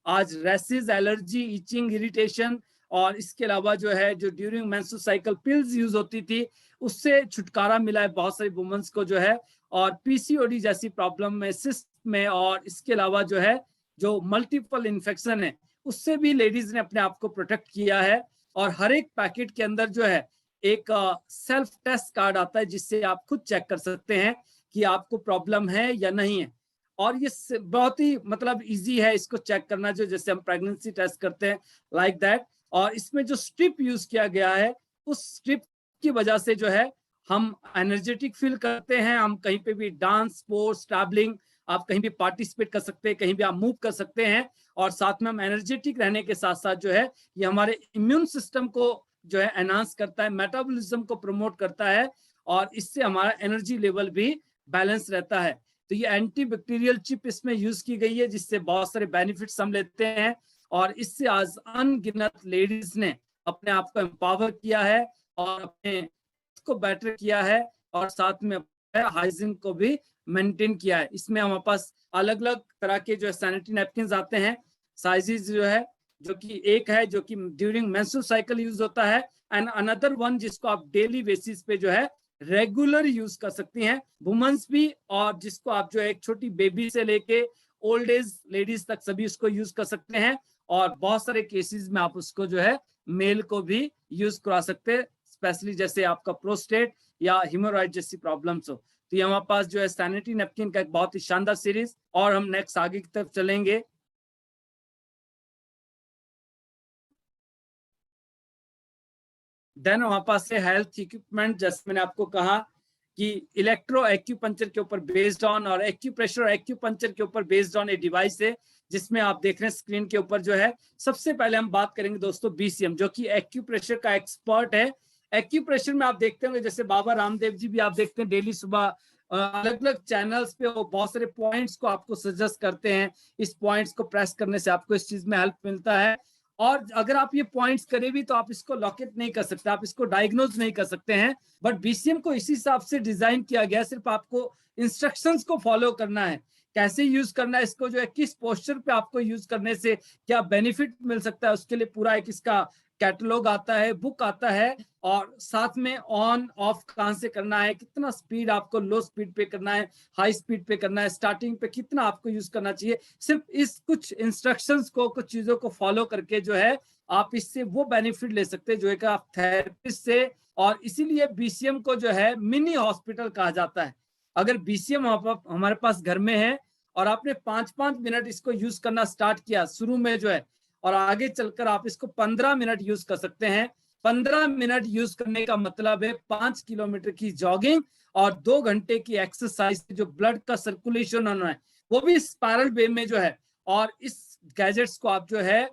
आज रेसिस, एलर्जी, इचिंग, इरिटेशन, और इसके अलावा जो है जो during menstrual cycle pills use होती थी उससे छुटकारा मिला है बहुत सारी वुमेन्स को जो है। और पीसीओडी जैसी प्रॉब्लम में, सिस्ट में, और इसके अलावा जो है जो मल्टीपल इन्फेक्शन है उससे भी लेडीज ने अपने आप को प्रोटेक्ट किया है। और हर एक पैकेट के अंदर जो है एक सेल्फ टेस्ट कार्ड आता है, जिससे आप खुद चेक कर सकते हैं कि आपको प्रॉब्लम है या नहीं है। और ये बहुत ही मतलब इजी है इसको चेक करना, जो जैसे हम प्रेगनेंसी टेस्ट करते हैं लाइक दैट। और इसमें जो स्ट्रिप यूज किया गया है उस स्ट्रिप की वजह से जो है हम एनर्जेटिक फील करते हैं, हम कहीं पे भी डांस, स्पोर्ट्स, ट्रैवलिंग आप कहीं भी पार्टिसिपेट कर सकते हैं, कहीं भी आप मूव कर सकते हैं। और साथ में हम एनर्जेटिक रहने के साथ साथ जो है ये हमारे इम्यून सिस्टम को जो है एनहांस करता है, मेटाबॉलिज्म को प्रमोट करता है, और इससे हमारा एनर्जी लेवल भी बैलेंस रहता है। तो ये एंटी बैक्टीरियल चिप इसमें यूज की गई है, जिससे बहुत सारे बेनिफिट्स हम लेते हैं। और इससे आज अनगिनत लेडीज ने अपने आप को एम्पावर किया है और अपने को बेटर किया है, और साथ में हाइजीन को भी मेंटेन किया है। इसमें हमारे पास अलग अलग तरह के जो है सैनिटरी नैपकिन आते हैं, साइजेस जो है, जो कि एक है जो कि ड्यूरिंग मेंस्ट्रुअल साइकिल यूज होता है, एंड अनदर वन जिसको आप डेली बेसिस पे जो है रेगुलर यूज कर सकती हैं वुमेन्स भी, और जिसको आप जो है एक छोटी बेबी से लेके ओल्ड एज लेडीज तक सभी उसको यूज कर सकते हैं। और बहुत सारे केसेस में आप उसको जो है मेल को भी यूज करा सकते हैं, स्पेशली जैसे आपका प्रोस्टेट या हिमोरॉइड जैसी प्रॉब्लम्स हो। तो ये हमारे पास जो है सैनिटरी नैपकिन का एक बहुत ही शानदार सीरीज, और हम नेक्स्ट आगे की तरफ चलेंगे। देन हमारे पास है हेल्थ इक्विपमेंट, जैसे मैंने आपको कहा कि इलेक्ट्रो एक्यूपंचर के ऊपर बेस्ड ऑन और एक्यूप्रेशर और एक्यूपंचर के ऊपर बेस्ड ऑन ए डिवाइस है, जिसमें आप देख रहे हैं स्क्रीन के ऊपर जो है। सबसे पहले हम बात करेंगे दोस्तों बीसीएम, जो कि एक्यूप्रेशर का एक्सपर्ट है। एक्यूप्रेशर में आप देखते होंगे जैसे बाबा रामदेव जी भी आप देखते हैं डेली सुबह अलग अलग चैनल्स पे वो बहुत सारे पॉइंट्स को आपको सजेस्ट करते हैं, इस पॉइंट्स को प्रेस करने से आपको इस चीज में हेल्प मिलता है। और अगर आप ये पॉइंट्स करें भी तो आप इसको लॉकेट नहीं कर सकते, आप इसको डायग्नोज नहीं कर सकते हैं। बट बीसीएम को इसी हिसाब से डिजाइन किया गया, सिर्फ आपको इंस्ट्रक्शंस को फॉलो करना है, कैसे यूज करना है इसको, जो है किस पोस्चर पे आपको यूज करने से क्या बेनिफिट मिल सकता है, उसके लिए पूरा एक इसका कैटलॉग आता है, बुक आता है, और साथ में ऑन ऑफ कहां से करना है, कितना स्पीड आपको लो स्पीड पे करना है, हाई स्पीड पे करना है, स्टार्टिंग पे कितना आपको यूज करना चाहिए। सिर्फ इस कुछ इंस्ट्रक्शंस को, कुछ चीजों को फॉलो करके जो है आप इससे वो बेनिफिट ले सकते हैं जो एक आप थेरेपिस्ट से। और इसीलिए बीसीएम को जो है मिनी हॉस्पिटल कहा जाता है। अगर बीसीएम हमारे पास घर में है और आपने 5-5 मिनट इसको यूज करना स्टार्ट किया शुरू में जो है, और आगे चलकर आप इसको 15 मिनट यूज कर सकते हैं। 15 मिनट यूज करने का मतलब है 5 किलोमीटर की जॉगिंग और 2 घंटे की एक्सरसाइज, जो ब्लड का सर्कुलेशन होना है वो भी स्पाइरल वे में जो है। और इस गैजेट्स को आप जो है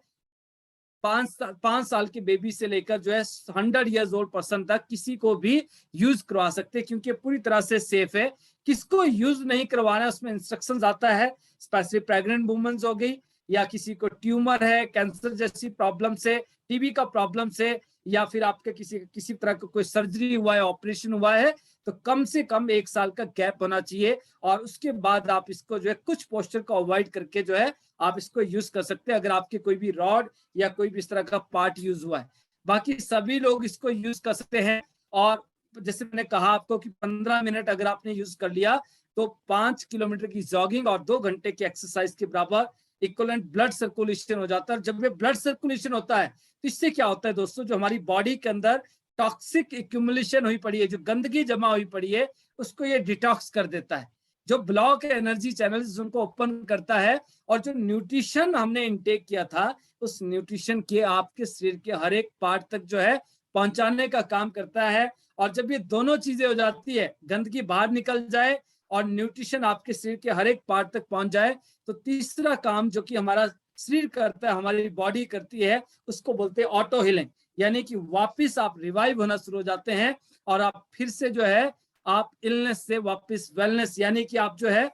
5 साल के बेबी से लेकर जो है 100 ईयर्स ओल्ड पर्सन तक किसी को भी यूज करवा सकते हैं, क्योंकि पूरी तरह से सेफ है। किसको यूज नहीं करवाना है उसमें इंस्ट्रक्शंस आता है, स्पेशली प्रेग्नेंट वुमेन्स हो गई, या किसी को ट्यूमर है, कैंसर जैसी प्रॉब्लम से, टीबी का प्रॉब्लम से, या फिर आपके किसी तरह का कोई सर्जरी हुआ है, ऑपरेशन हुआ है, तो कम से कम 1 साल का गैप होना चाहिए। और उसके बाद आप इसको जो है कुछ पोस्चर को अवॉइड करके जो है आप इसको यूज कर सकते हैं, अगर आपके कोई भी रॉड या कोई भी इस तरह का पार्ट यूज हुआ है। बाकी सभी लोग इसको यूज कर सकते हैं। और जैसे मैंने कहा आपको कि 15 मिनट अगर आपने यूज कर लिया तो 5 किलोमीटर की जॉगिंग और 2 घंटे की एक्सरसाइज के बराबर इक्वलेंट ब्लड सर्कुलेशन हो जाता है। जब ये ब्लड सर्कुलेशन होता है तो इससे क्या होता है दोस्तों, जो हमारी बॉडी के अंदर टॉक्सिक एक्यूमुलेशन हुई पड़ी है, जो गंदगी जमा हुई पड़ी है, उसको ये डिटॉक्स कर देता है। जो ब्लॉक एनर्जी चैनल्स उनको ओपन करता है, और जो न्यूट्रिशन हमने इनटेक किया था उस न्यूट्रिशन के आपके शरीर के हर एक पार्ट तक जो है पहुंचाने का काम करता है। और जब ये दोनों चीजें हो जाती है, गंदगी बाहर निकल जाए और न्यूट्रिशन आपके शरीर के हर एक पार्ट तक पहुंच जाए, तो तीसरा काम जो कि हमारा शरीर करता है, हमारी बॉडी करती है, उसको बोलते हैं ऑटो हीलिंग। यानी कि वापस आप रिवाइव होना शुरू हो जाते हैं, और आप फिर से जो है आप इलनेस से वापस वेलनेस, यानी कि आप जो है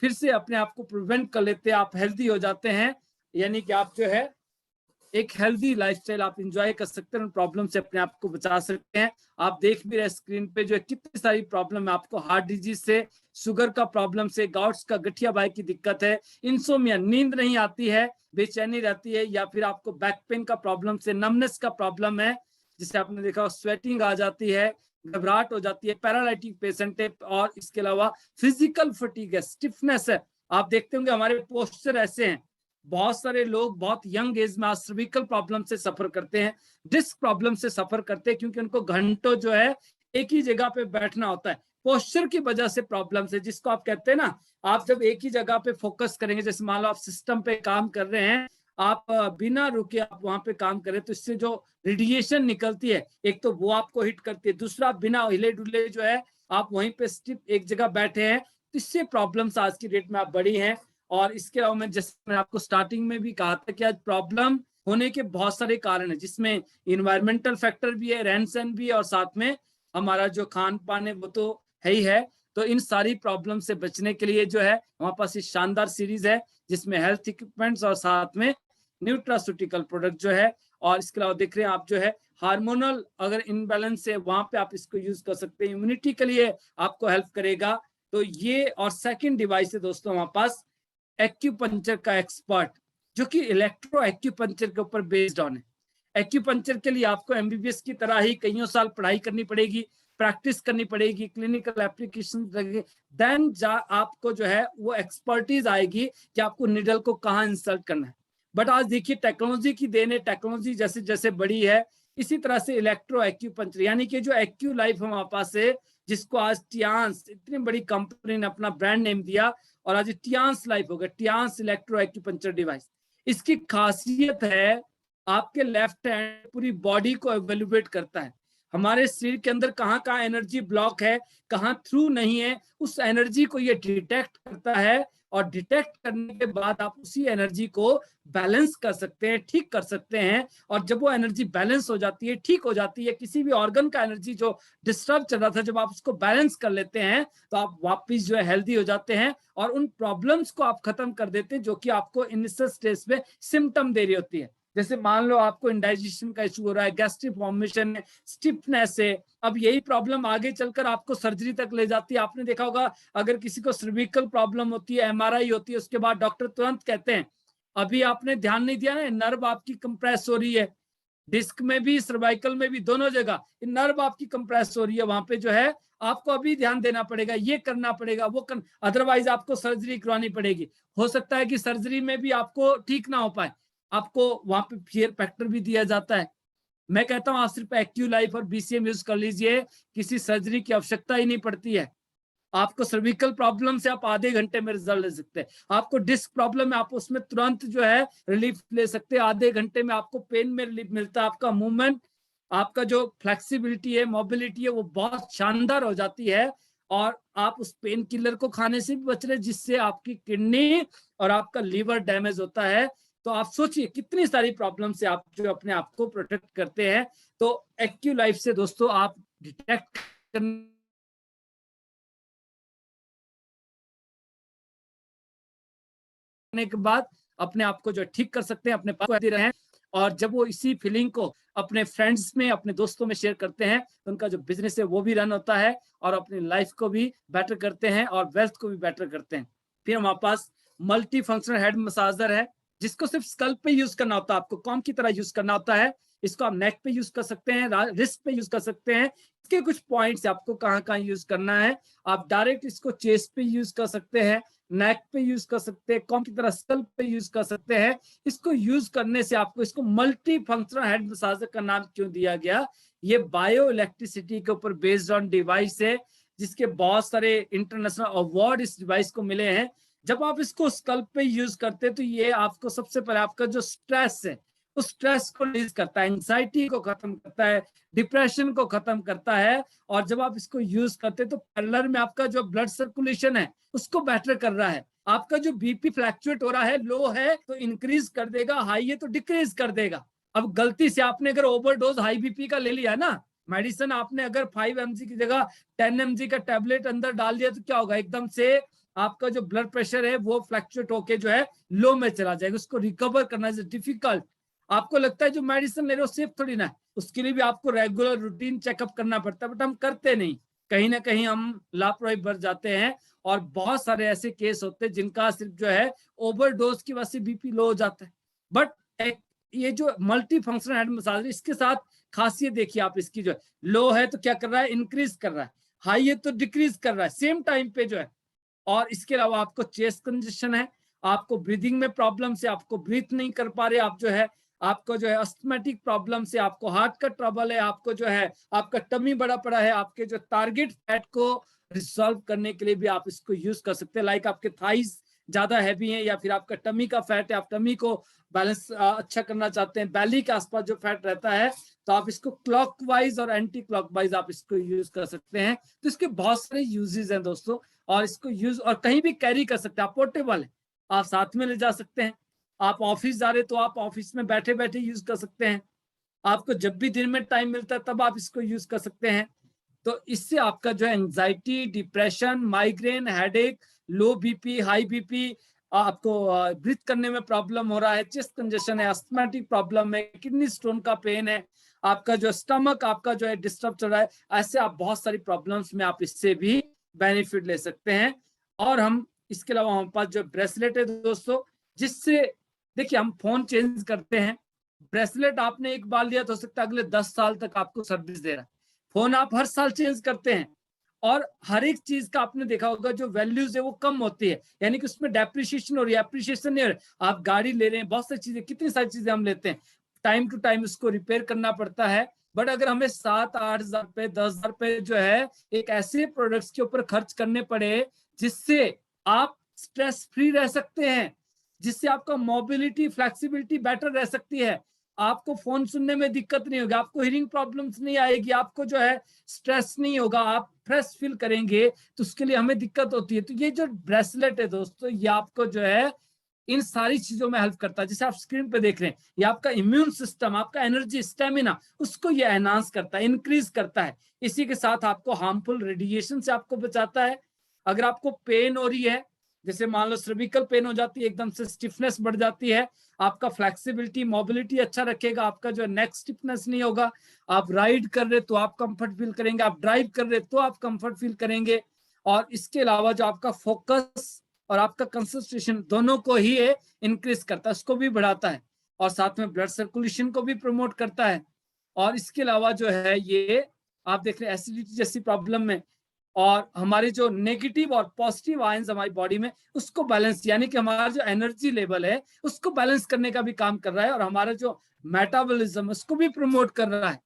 फिर से अपने आप को प्रिवेंट कर लेते हैं, आप हेल्दी हो जाते हैं। यानी कि आप जो है एक हेल्दी लाइफस्टाइल आप इंजॉय कर सकते हैं, प्रॉब्लम से अपने आप को बचा सकते हैं। आप देख भी रहे स्क्रीन पे जो है कितनी सारी प्रॉब्लम है आपको, हार्ट डिजीज से, शुगर का प्रॉब्लम से, गाउट्स का, गठिया बाई की दिक्कत है, इंसोमिया, नींद नहीं आती है, बेचैनी रहती है, या फिर आपको बैक पेन का प्रॉब्लम से, नमनेस का प्रॉब्लम है, जिसे आपने देखा स्वेटिंग आ जाती है, घबराहट हो जाती है, पैरालिटिक पेशेंट है, और इसके अलावा फिजिकल फटीग है, स्टिफनेस है। आप देखते होंगे हमारे पोस्चर ऐसे हैं, बहुत सारे लोग बहुत यंग एज में सर्विकल प्रॉब्लम से सफर करते हैं, डिस्क प्रॉब्लम से सफर करते हैं, क्योंकि उनको घंटों जो है एक ही जगह पे बैठना होता है, पोस्चर की वजह से प्रॉब्लम से, जिसको आप कहते हैं ना, आप जब एक ही जगह पे फोकस करेंगे, जैसे मान लो आप सिस्टम पे काम कर रहे हैं, आप बिना रुके आप वहां पे काम करें, तो इससे जो रेडिएशन निकलती है, एक तो वो आपको हिट करती है, दूसरा बिना हिले डुले जो है आप वहीं पे स्टिप एक जगह बैठे हैं तो इससे प्रॉब्लम्स आज की डेट में आप बड़ी हैं। और इसके अलावा मैं जैसे मैं आपको स्टार्टिंग में भी कहा था कि आज प्रॉब्लम होने के बहुत सारे कारण है, जिसमें इन्वायरमेंटल फैक्टर भी है, रहन सहन भी है, और साथ में हमारा जो खान पान है वो तो है ही है। तो इन सारी प्रॉब्लम से बचने के लिए जो है हमारे पास ये शानदार सीरीज है, जिसमें हेल्थ इक्विपमेंट्स और साथ में न्यूट्रास्यूटिकल प्रोडक्ट जो है, और इसके अलावा देख रहे हैं आप जो है हार्मोनल अगर इनबैलेंस है वहां पे आप इसको यूज कर सकते हैं, इम्यूनिटी के लिए आपको हेल्प करेगा। तो ये, और सेकंड डिवाइस है दोस्तों हमारे पास एक्यूपंक्चर का एक्सपर्ट, जो कि इलेक्ट्रो एक्यूपंक्चर के ऊपर बेस्ड ऑन है। एक्यूपंक्चर के लिए आपको एमबीबीएस की तरह ही कईयों साल पढ़ाई करनी पड़ेगी, प्रैक्टिस करनी पड़ेगी, क्लिनिकल एप्लीकेशन लगेगी, देन आपको जो है वो एक्सपर्टीज आएगी कि आपको निडल को कहाँ इंसर्ट करना है। बट आज देखिए टेक्नोलॉजी की देन है, टेक्नोलॉजी जैसे जैसे बड़ी है, इसी तरह से इलेक्ट्रो एक्यूपंक्चर यानी कि जो एक्यू लाइफ हमारे पास है, जिसको आज टियांस इतनी बड़ी कंपनी ने अपना ब्रांड नेम दिया, और आज टियांस लाइफ हो गया, टियांस इलेक्ट्रो एक्यूपंक्चर डिवाइस। इसकी खासियत है आपके लेफ्ट हैंड पूरी बॉडी को एवेल्युएट करता है, हमारे शरीर के अंदर कहाँ कहाँ एनर्जी ब्लॉक है, कहाँ थ्रू नहीं है, उस एनर्जी को ये डिटेक्ट करता है, और डिटेक्ट करने के बाद आप उसी एनर्जी को बैलेंस कर सकते हैं, ठीक कर सकते हैं। और जब वो एनर्जी बैलेंस हो जाती है, ठीक हो जाती है, किसी भी ऑर्गन का एनर्जी जो डिस्टर्ब चल रहा था, जब आप उसको बैलेंस कर लेते हैं तो आप वापस जो है हेल्दी हो जाते हैं, और उन प्रॉब्लम्स को आप खत्म कर देते हैं जो कि आपको इनिशियल स्टेज में सिम्टम दे रही होती है। जैसे मान लो आपको इंडाइजेशन का इशू हो रहा है, गैस्ट्रिक फॉर्मेशन है, स्टिफनेस है, अब यही प्रॉब्लम आगे चलकर आपको सर्जरी तक ले जाती है। आपने देखा होगा अगर किसी को सर्विकल प्रॉब्लम होती है, एमआरआई होती है, उसके बाद डॉक्टर तुरंत कहते हैं, अभी आपने ध्यान नहीं दिया ना, नर्व आपकी कंप्रेस हो रही है, डिस्क में भी सर्वाइकल में भी दोनों जगह नर्व आपकी कंप्रेस हो रही है, वहां पे जो है आपको अभी ध्यान देना पड़ेगा, ये करना पड़ेगा, वो अदरवाइज आपको सर्जरी करवानी पड़ेगी। हो सकता है कि सर्जरी में भी आपको ठीक ना हो पाए, आपको वहां पे फियर फैक्टर भी दिया जाता है। मैं कहता हूं आप सिर्फ एक्यू लाइफ और बीसीएम यूज कर लीजिए, किसी सर्जरी की आवश्यकता ही नहीं पड़ती है। आपको सर्विकल प्रॉब्लम से आप आधे घंटे में रिजल्ट ले सकते हैं, आपको डिस्क प्रॉब्लम है आप उसमें तुरंत जो है रिलीफ ले सकते हैं, आधे घंटे में आपको पेन में रिलीफ मिलता है, आपका मूवमेंट, आपका जो फ्लेक्सिबिलिटी है, मोबिलिटी है, वो बहुत शानदार हो जाती है। और आप उस पेन किलर को खाने से भी बच रहे, जिससे आपकी किडनी और आपका लीवर डैमेज होता है। तो आप सोचिए कितनी सारी प्रॉब्लम से आप जो अपने आप को प्रोटेक्ट करते हैं। तो एक्यू लाइफ से दोस्तों आप डिटेक्ट करने के बाद अपने आप को जो ठीक कर सकते हैं, अपने पास दे रहे हैं। और जब वो इसी फीलिंग को अपने फ्रेंड्स में, अपने दोस्तों में शेयर करते हैं, तो उनका जो बिजनेस है वो भी रन होता है, और अपनी लाइफ को भी बेटर करते हैं, और वेल्थ को भी बेटर करते हैं। फिर हमारे पास मल्टी फंक्शनल हेड मसाजर है, जिसको सिर्फ स्कल्प पे यूज करना होता है, आपको कॉम की तरह यूज करना होता है। इसको आप नेक पे यूज कर सकते हैं, रिस्ट पे यूज कर सकते हैं। इसके कुछ पॉइंट्स आपको कहाँ कहाँ यूज करना है। आप डायरेक्ट इसको चेस्ट पे यूज कर सकते हैं, नेक पे यूज कर सकते हैं, कॉम की तरह स्कल्प पे यूज कर सकते हैं। इसको यूज करने से आपको, इसको मल्टी फंक्शनल हेड मसाजर का नाम क्यों दिया गया, ये बायो इलेक्ट्रिसिटी के ऊपर बेस्ड ऑन डिवाइस है, जिसके बहुत सारे इंटरनेशनल अवार्ड इस डिवाइस को मिले हैं। जब आप इसको स्कल्प पे यूज करते हैं तो ये आपको सबसे पहले आपका जो स्ट्रेस है उस स्ट्रेस को रिलीज करता है, एंजाइटी को खत्म करता है, डिप्रेशन को खत्म करता है। और जब आप इसको यूज करते हैं तो पैरेलल में आपका जो ब्लड सर्कुलेशन है उसको बेटर कर रहा है, आपका जो बीपी फ्लैक्चुएट हो रहा है, लो है तो इंक्रीज कर देगा, हाई है तो डिक्रीज कर देगा। अब गलती से आपने अगर ओवरडोज हाई बीपी का ले लिया ना मेडिसिन, आपने अगर 5 mg की जगह 10 mg का टैबलेट अंदर डाल दिया, तो क्या होगा, एकदम से आपका जो ब्लड प्रेशर है वो फ्लैक्चुएट होके जो है लो में चला जाएगा, उसको रिकवर करना इज डिफिकल्ट। आपको लगता है जो मेडिसिन ले रहे हो सेफ थोड़ी ना, उसके लिए भी आपको रेगुलर रूटीन चेकअप करना पड़ता है, बट हम करते नहीं, कहीं ना कहीं हम लापरवाही बरत जाते हैं। और बहुत सारे ऐसे केस होते हैं जिनका सिर्फ जो है ओवरडोज की वजह से बीपी लो हो जाता है। बट ये जो मल्टी फंक्शनल हेड मसाज, इसके साथ खासियत देखिए आप, इसकी जो है लो है तो क्या कर रहा है, इंक्रीज कर रहा है, हाई है तो डिक्रीज कर रहा है सेम टाइम पे जो है। और इसके अलावा आपको चेस्ट कंजेशन है, आपको ब्रीदिंग में प्रॉब्लम से, आपको ब्रीथ नहीं कर पा रहे आप जो है, आपको जो है अस्थमेटिक प्रॉब्लम से, आपको हार्ट का ट्रबल है, आपको जो है आपका टमी बड़ा पड़ा है, आपके जो टारगेट फैट को रिजॉल्व करने के लिए भी आप इसको यूज कर सकते हैं। लाइक आपके थाइज ज्यादा हैवी है, या फिर आपका टमी का फैट है, आप टमी को बैलेंस अच्छा करना चाहते हैं, बैली के आसपास जो फैट रहता है, तो आप इसको क्लॉकवाइज और एंटी क्लॉकवाइज आप इसको यूज कर सकते हैं। तो इसके बहुत सारे यूजेस हैं दोस्तों। और इसको यूज और कहीं भी कैरी कर सकते हैं। आप पोर्टेबल है, आप साथ में ले जा सकते हैं। आप ऑफिस जा रहे तो आप ऑफिस में बैठे बैठे यूज कर सकते हैं। आपको जब भी दिन में टाइम मिलता है तब आप इसको यूज कर सकते हैं। तो इससे आपका जो है एंजाइटी, डिप्रेशन, माइग्रेन, हेडेक, लो बीपी, हाई बीपी, आपको ब्रीथ करने में प्रॉब्लम हो रहा है, चेस्ट कंजेशन है, अस्थमैटिक प्रॉब्लम है, किडनी स्टोन का पेन है, आपका जो स्टमक आपका जो है डिस्टर्ब चल रहा है, ऐसे आप बहुत सारी प्रॉब्लम्स में आप इससे भी बेनिफिट ले सकते हैं। और हम इसके अलावा हमारे पास जो ब्रेसलेट है दोस्तों, जिससे देखिए हम फोन चेंज करते हैं, ब्रेसलेट आपने एक बार लिया तो हो सकता है अगले 10 साल तक आपको सर्विस दे रहा है। फोन आप हर साल चेंज करते हैं और हर एक चीज का आपने देखा होगा जो वैल्यूज है वो कम होती है, यानी कि उसमें डेप्रिशिएशन और एप्रिशिएशन नहीं हो रहा। आप गाड़ी ले रहे हैं, बहुत सारी चीजें, कितनी सारी चीजें हम लेते हैं, टाइम टू टाइम उसको रिपेयर करना पड़ता है। बट अगर हमें 7-8 हजार रुपए, 10 हजार रुपए जो है एक ऐसे प्रोडक्ट्स के ऊपर खर्च करने पड़े जिससे आप स्ट्रेस फ्री रह सकते हैं, जिससे आपका मोबिलिटी, फ्लेक्सिबिलिटी बेटर रह सकती है, आपको फोन सुनने में दिक्कत नहीं होगी, आपको हियरिंग प्रॉब्लम्स नहीं आएगी, आपको जो है स्ट्रेस नहीं होगा, आप फ्रेश फील करेंगे। तो उसके लिए हमें दिक्कत होती है। तो ये जो ब्रेसलेट है दोस्तों, ये आपको जो है इन सारी चीजों में हेल्प करता है। जैसे आप स्क्रीन पे देख रहे हैं, ये आपका इम्यून सिस्टम, आपका एनर्जी, स्टेमिना, उसको ये एनहांस करता है, इंक्रीज करता है। इसी के साथ आपको हार्मफुल रेडिएशन से आपको बचाता है। अगर आपको पेन हो रही है, जैसे मान लो सर्विकल पेन हो जाती है, एकदम से स्टिफनेस बढ़ जाती है, आपका फ्लेक्सिबिलिटी, मोबिलिटी अच्छा रखेगा, आपका जो नेक स्टिफनेस नहीं होगा। आप राइड कर रहे तो आप कंफर्ट फील करेंगे, आप ड्राइव कर रहे तो आप कंफर्ट फील करेंगे। और इसके अलावा जो आपका फोकस और आपका कंसंट्रेशन दोनों को ही इंक्रीज करता है, उसको भी बढ़ाता है, और साथ में ब्लड सर्कुलेशन को भी प्रमोट करता है। और इसके अलावा जो है ये आप देख रहे हैं एसिडिटी जैसी प्रॉब्लम में, और हमारे जो नेगेटिव और पॉजिटिव आयंस हमारी बॉडी में, उसको बैलेंस, यानी कि हमारा जो एनर्जी लेवल है उसको बैलेंस करने का भी काम कर रहा है, और हमारा जो मेटाबॉलिज्म उसको भी प्रमोट कर रहा है।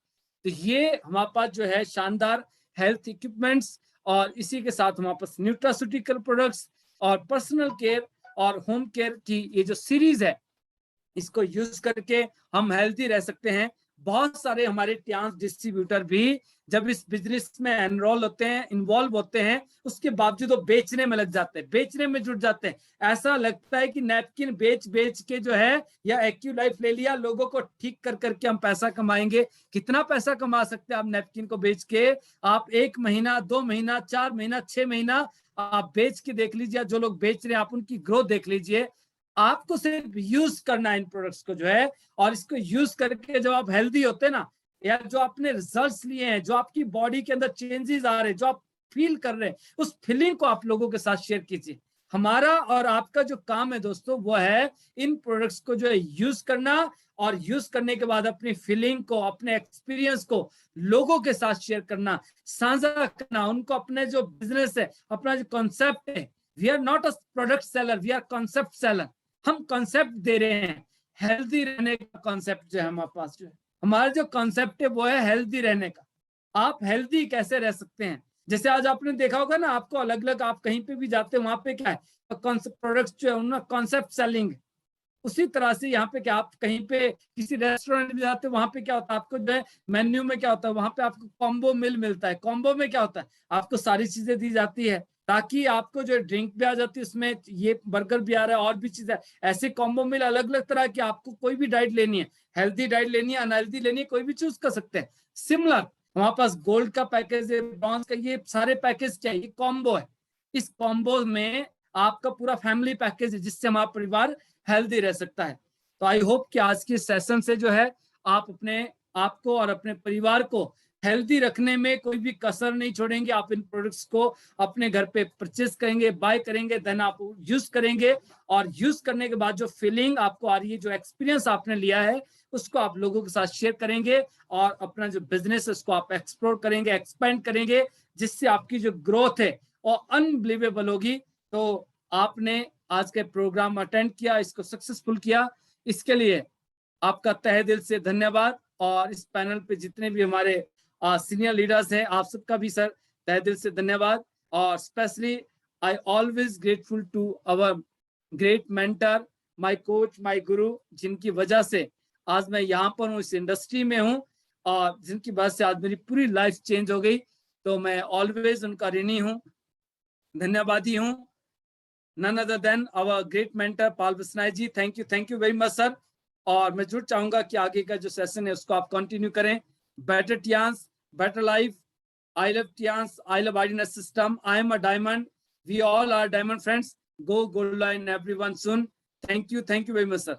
तो ये हमारे पास जो है शानदार हेल्थ इक्विपमेंट्स, और इसी के साथ हमारे पास न्यूट्रास्यूटिकल प्रोडक्ट्स और पर्सनल केयर और होम केयर की ये जो सीरीज है, इसको यूज करके हम हेल्थी रह सकते हैं। बहुत सारे हमारे ट्रांस डिस्ट्रीब्यूटर भी जब इस बिजनेस में एनरोल होते हैं, इन्वॉल्व होते हैं, उसके बावजूद वो बेचने में लग जाते हैं, बेचने में जुट जाते हैं। ऐसा लगता है कि नैपकिन बेच बेच के जो है, या एक्यू लाइफ ले लिया, लोगों को ठीक कर करके हम पैसा कमाएंगे। कितना पैसा कमा सकते हैं आप नैपकिन को बेच के? आप 1 महीना, 2 महीना, 4 महीना, 6 महीना आप बेच के देख लीजिए। जो लोग बेच रहे हैं आप उनकी ग्रोथ देख लीजिए। आपको सिर्फ यूज करना है इन प्रोडक्ट्स को जो है, और इसको यूज करके जब आप हेल्दी होते हैं ना, या जो आपने रिजल्ट्स लिए हैं, जो आपकी बॉडी के अंदर चेंजेस आ रहे हैं, जो आप फील कर रहे हैं, उस फीलिंग को आप लोगों के साथ शेयर कीजिए। हमारा और आपका जो काम है दोस्तों, वो है इन प्रोडक्ट्स को जो है यूज करना, और यूज करने के बाद अपनी फीलिंग को, अपने एक्सपीरियंस को लोगों के साथ शेयर करना, साझा करना, उनको अपने जो बिजनेस है, अपना जो कॉन्सेप्ट है, we are not a product seller, we are concept seller. हम कॉन्सेप्ट दे रहे हैं, हेल्दी रहने का कॉन्सेप्ट जो है हमारे पास, जो है हमारा जो कॉन्सेप्ट है वो है हेल्दी रहने का। आप हेल्दी कैसे रह सकते हैं? जैसे आज आपने देखा होगा ना, आपको अलग अलग, आप कहीं पे भी जाते हैं वहां पे क्या है, प्रोडक्ट्स जो है उनका कॉन्सेप्ट सेलिंग। उसी तरह से यहाँ पे क्या, आप कहीं पे किसी रेस्टोरेंट में जाते हैं, वहां पे क्या होता है, आपको जो है मेन्यू में क्या होता है, वहां पे आपको कॉम्बो मिल मिलता है। कॉम्बो में क्या होता है, आपको सारी चीजें दी जाती है, ताकि आपको जो ड्रिंक भी आ जाती है उसमें, ये बर्गर भी आ रहा है और भी चीजें, ऐसे कॉम्बो मिल अलग अलग तरह की। आपको कोई भी डाइट लेनी है, हेल्दी डाइट लेनी है, अनहेल्दी लेनी है, कोई भी चूज कर सकते हैं। सिमिलर हमारे पास गोल्ड का पैकेज है, ब्रॉन्ज का, ये सारे पैकेज क्या है, ये कॉम्बो है। इस कॉम्बो में आपका पूरा फैमिली पैकेज है, जिससे हमारा परिवार हेल्दी रह सकता है। तो आई होप कि आज की सेशन से जो है आप अपने आपको और अपने परिवार को हेल्दी रखने में कोई भी कसर नहीं छोड़ेंगे। आप इन प्रोडक्ट्स को अपने घर पे परचेज करेंगे, बाय करेंगे, देन आप यूज करेंगे, और यूज करने के बाद जो फीलिंग आपको आ रही है, जो एक्सपीरियंस आपने लिया है, उसको आप लोगों के साथ शेयर करेंगे, और अपना जो बिजनेस है उसको आप एक्सप्लोर करेंगे, एक्सपेंड करेंगे, जिससे आपकी जो ग्रोथ है वो अनबिलीवेबल होगी। तो आपने आज के प्रोग्राम अटेंड किया, इसको सक्सेसफुल किया, इसके लिए आपका तहे दिल से धन्यवाद। और इस पैनल पे जितने भी हमारे सीनियर लीडर्स हैं, आप सबका भी सर तहे दिल से धन्यवाद। और specially I always grateful to our great mentor, my coach, my guru, जिनकी वजह से आज मैं यहाँ पर हूँ, इस इंडस्ट्री में हूँ, और जिनकी वजह से आज मेरी पूरी लाइफ चेंज हो गई। तो मैं ऑलवेज उनका ऋणी हूँ। धन्यवादी हूँ, none other than our great mentor Paul Bisnai ji. Thank you very much sir. और मैं जरूर चाहूंगा कि आगे का जो सेशन है उसको आप कंटिन्यू करें। Better Tiens, better life. I love Tians, I love Idealness System, I am a diamond, we all are diamond friends। Go gold line everyone soon। Thank you very much sir।